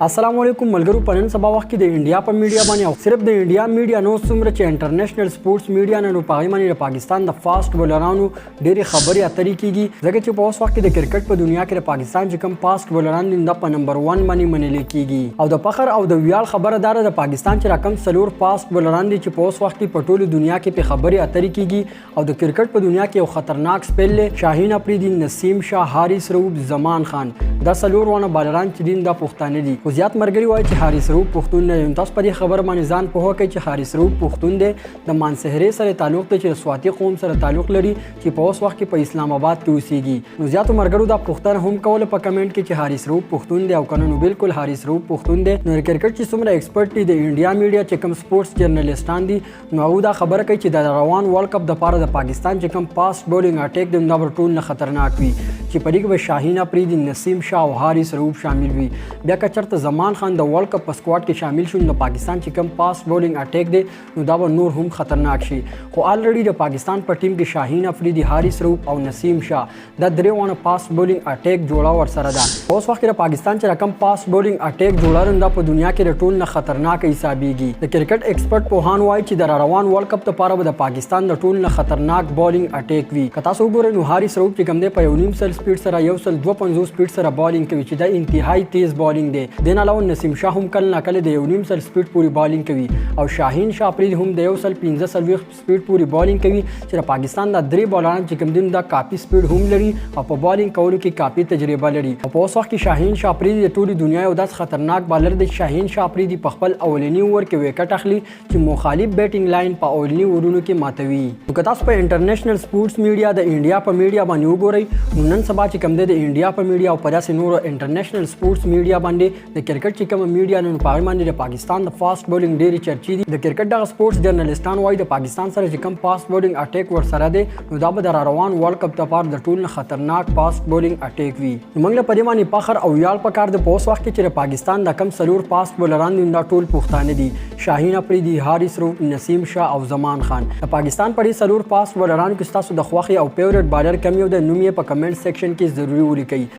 अस्सलाम वालेकुम मलगरू पनन सबा वक्त کې د انډیا په میډیا باندې او صرف د انډیا میډیا نو څومره چې انټرنیشنل سپورتس میډیا نه نو پاغي باندې د پاکستان د فاست بولرانو ډېری خبرې اترې کیږي ځکه چې په اوس وخت کې د کرکټ په دنیا کې د پاکستان چې کوم فاست بولران دي د په نمبر 1 باندې منل کیږي او د فخر او د ویاړ خبره دار د پاکستان چې رقم سلور فاست بولران دي چې په اوس وخت کې په ټوله دنیا کې په خبرې اترې کیږي او د کرکټ په دنیا کې یو خطرناک سپیل شاهین افریدی نسیم شاه حارث رؤوف زمان خان دا سلور ونه بالران چې دین د پښتانه دي خو زیات مرګري وایي چې حارث رؤوف پښتون نه تاسو په دې خبر باندې ځان په هوکې چې حارث رؤوف پښتون دی د مانسهرې سره تعلق دی چې سواتی قوم سره تعلق لري چې په اوس وخت کې په اسلام آباد کې اوسېږي نو زیاتو مرګرو دا پښتنه هم کوله په کمنټ کې چې حارث رؤوف پښتون دی او کنه نو بالکل حارث رؤوف پښتون دی نو کرکټ چې څومره ایکسپرت دي د انډیا میډیا چې کوم سپورتس جرنالستان دي نو هغه دا خبره کوي چې د روان ورلد کپ د پاره د پاکستان چې کوم فاست بولینګ اٹیک د نمبر ټول نه خطرناک وي چې په دې کې شاهین افریدی نسیم شاه او حارث رؤوف شامل وي بیا که چېرته زمان خان د ورلد کپ په سکواډ کې شامل شول نو پاکستان چې کوم فاست بولینګ اٹیک دی نو دا به نور هم خطرناک شي خو الریډي د پاکستان په ټیم کې شاهین افریدی حارث رؤوف او نسیم شاه دا درې ونه فاست بولینګ اٹیک جوړه ور سره ده اوس وخت د پاکستان چې رقم فاست بولینګ اٹیک جوړارن دا په دنیا کې د ټول نه خطرناک حسابيږي د کرکټ ایکسپرت پوهان وایي چې د روان ورلد کپ لپاره د پاکستان د ټول نه خطرناک بولینګ اٹیک وي که تاسو وګورئ نو حارث رؤوف چې کوم دی په 1.5 سل سپیډ سره 1.52 سپیډ سره بالینګ کوي چې دا انتهایی تیز بالینګ دی د نه علاوه نسیم شاه هم کله ناکله د 1.5 سل سپیډ پوری بالینګ کوي او شاهین شاه افریدی هم د 1 سل 15 سپیډ پوری بالینګ کوي چې د پاکستان د درې بالران چې کوم دین دا کافي سپیډ هم لري او په بالینګ کولو کې کافي تجربه لري او په اوس وخت کې شاهین شاه افریدی د ټولي دنیا یو داس خطرناک بالر دی شاهین شاه افریدی په خپل اولنی اوور کې وکټ اخلي چې مخالف بیټینګ لاین په اولنی اورونو کې ماتوي نو که تاسو په انټرنیشنل سپورتس میډیا د انډیا په میډیا باندې وګورئ نو نن سبا چې کوم دی د انډیا په میډیا او په داسې نورو انټرنیشنل سپورتس میډیا باندې د کرکټ چې کوم میډیا نن په باندې د پاکستان د فاست بولینګ ډېری چرچې دي د کرکټ د سپورتس جرنالستان وایي د پاکستان سره چې کوم فاست بولینګ اٹیک ور سره دی نو دا به د روان ورلد کپ لپاره د ټول خطرناک فاست بولینګ اٹیک وي نو موږ له پدې باندې فخر او ویاړ پکار د پوس وخت کې چې پاکستان د کم سلور فاست بولران دي دا ټول پښتانه دي شاهین افریدی حارث رؤوف نسیم شاه او زمان خان د پاکستان په سلور فاست بولران کې تاسو د خوښي او فیورټ بالر کم یو د نوم یې په کمنټ سیکشن کې ضروري ولیکئ